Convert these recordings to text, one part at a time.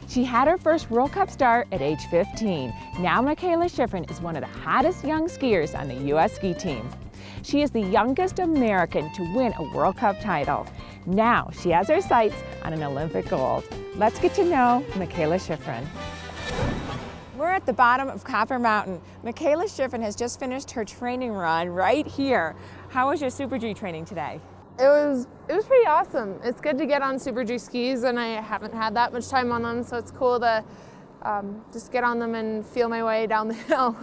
She had her first World Cup start at age 15. Now Mikaela Shiffrin is one of the hottest young skiers on the U.S. ski team. She is the youngest American to win a World Cup title. Now she has her sights on an Olympic gold. Let's get to know Mikaela Shiffrin. We're at the bottom of Copper Mountain. Mikaela Shiffrin has just finished her training run right here. How was your Super G training today? It was pretty awesome. It's good to get on Super G skis, and I haven't had that much time on them, so it's cool to just get on them and feel my way down the hill.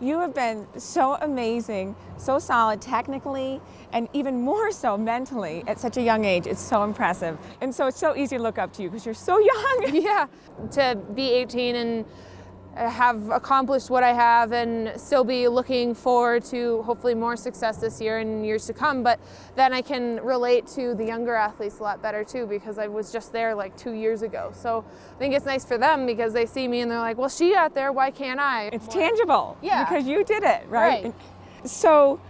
You have been so amazing, so solid technically, and even more so mentally at such a young age. It's so impressive. And so it's so easy to look up to you because you're so young. Yeah, to be 18 and have accomplished what I have and still be looking forward to hopefully more success this year and years to come, but then I can relate to the younger athletes a lot better too, because I was just there like 2 years ago. So I think it's nice for them because they see me and they're like, well, she got there, why can't I? It's tangible. Yeah. Because you did it, right? So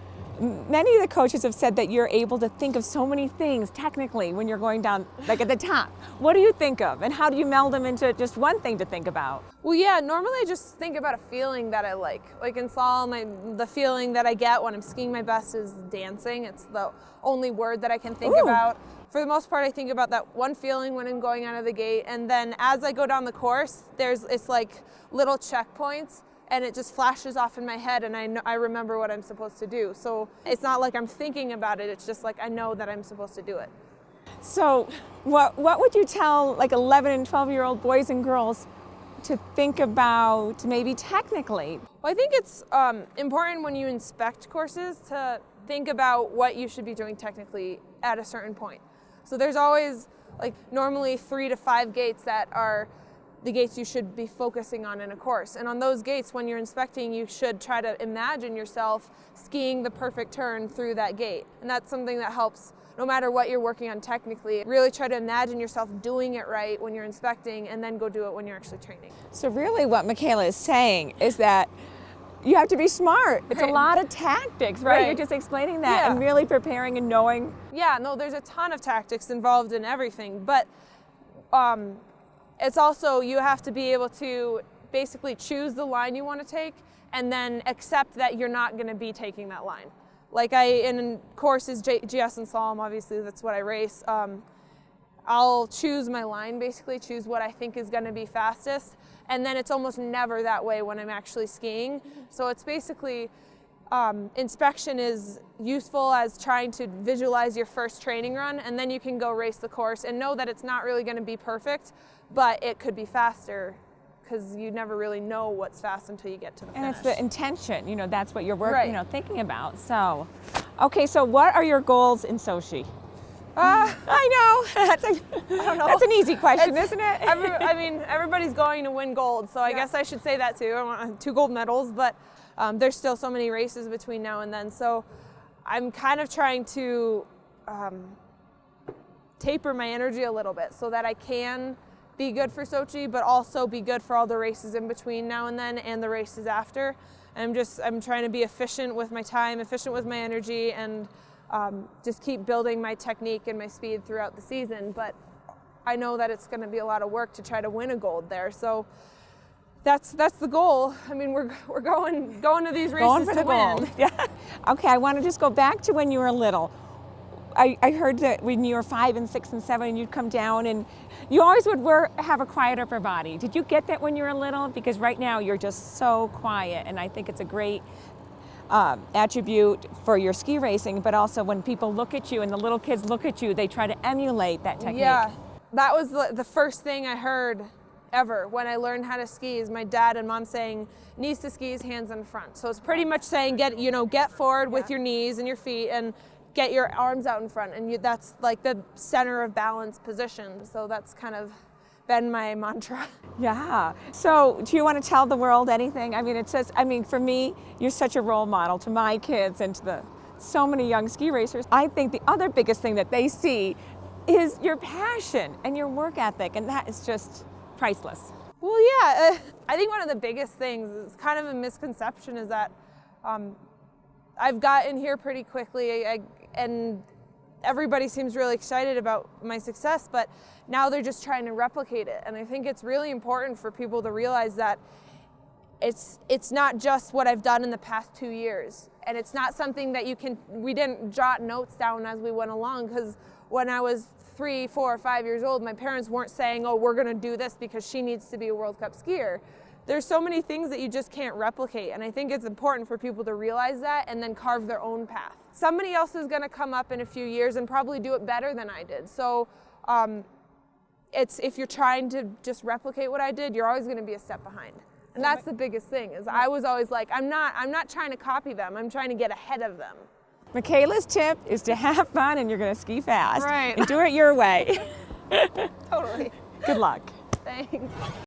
many of the coaches have said that you're able to think of so many things technically when you're going down, like at the top. What do you think of, and how do you meld them into just one thing to think about? Well, yeah, normally I just think about a feeling that I like. Like in slalom, the feeling that I get when I'm skiing my best is dancing. It's the only word that I can think about. For the most part, I think about that one feeling when I'm going out of the gate, and then as I go down the course, it's like little checkpoints, and it just flashes off in my head, and I remember what I'm supposed to do. So it's not like I'm thinking about it, it's just like I know that I'm supposed to do it. So what would you tell like 11 and 12-year-old boys and girls to think about maybe technically? Well, I think it's important when you inspect courses to think about what you should be doing technically at a certain point. So there's always like normally 3 to 5 gates that are the gates you should be focusing on in a course. And on those gates, when you're inspecting, you should try to imagine yourself skiing the perfect turn through that gate. And that's something that helps no matter what you're working on technically. Really try to imagine yourself doing it right when you're inspecting, and then go do it when you're actually training. So really what Mikaela is saying is that you have to be smart. It's a lot of tactics, right? You're just explaining that and really preparing and knowing. Yeah, no, there's a ton of tactics involved in everything, but it's also, you have to be able to basically choose the line you want to take and then accept that you're not going to be taking that line. Like in courses, GS and slalom, obviously that's what I race, I'll choose my line, basically choose what I think is going to be fastest, and then it's almost never that way when I'm actually skiing. So it's basically, inspection is useful as trying to visualize your first training run, and then you can go race the course and know that it's not really going to be perfect, but it could be faster, because you never really know what's fast until you get to the finish. And it's the intention, you know, that's what you're working, thinking about. So, okay, so what are your goals in Sochi? I know. I don't know. That's an easy question, isn't it? I mean, everybody's going to win gold, so I guess I should say that too. I want 2 gold medals, but there's still so many races between now and then. So I'm kind of trying to taper my energy a little bit so that I can be good for Sochi, but also be good for all the races in between now and then and the races after. And I'm trying to be efficient with my time, efficient with my energy, and just keep building my technique and my speed throughout the season. But I know that it's going to be a lot of work to try to win a gold there. So that's the goal. I mean, we're going to these races going for to the win. Gold. Yeah. Okay, I want to just go back to when you were little. I heard that when you were 5 and 6 and 7, and you'd come down and you always would have a quiet upper body. Did you get that when you were little? Because right now you're just so quiet, and I think it's a great attribute for your ski racing, but also when people look at you and the little kids look at you, they try to emulate that technique. Yeah, that was the first thing I heard ever when I learned how to ski, is my dad and mom saying, knees to skis, hands in front. So it's pretty much saying get forward with your knees and your feet and get your arms out in front, and that's like the center of balance position. So that's kind of been my mantra. Yeah. So do you want to tell the world anything? I mean, for me, you're such a role model to my kids and to so many young ski racers. I think the other biggest thing that they see is your passion and your work ethic, and that is just priceless. Well, yeah, I think one of the biggest things, is kind of a misconception, is that I've gotten here pretty quickly, and everybody seems really excited about my success, but now they're just trying to replicate it. And I think it's really important for people to realize that it's not just what I've done in the past 2 years. And it's not something that we didn't jot notes down as we went along, because when I was 3, 4, 5 years old, my parents weren't saying, oh, we're gonna do this because she needs to be a World Cup skier. There's so many things that you just can't replicate, and I think it's important for people to realize that and then carve their own path. Somebody else is gonna come up in a few years and probably do it better than I did. So if you're trying to just replicate what I did, you're always gonna be a step behind. And that's the biggest thing, is I was always like, I'm not trying to copy them, I'm trying to get ahead of them. Mikaela's tip is to have fun, and you're going to ski fast. Right. And do it your way. Totally. Good luck. Thanks.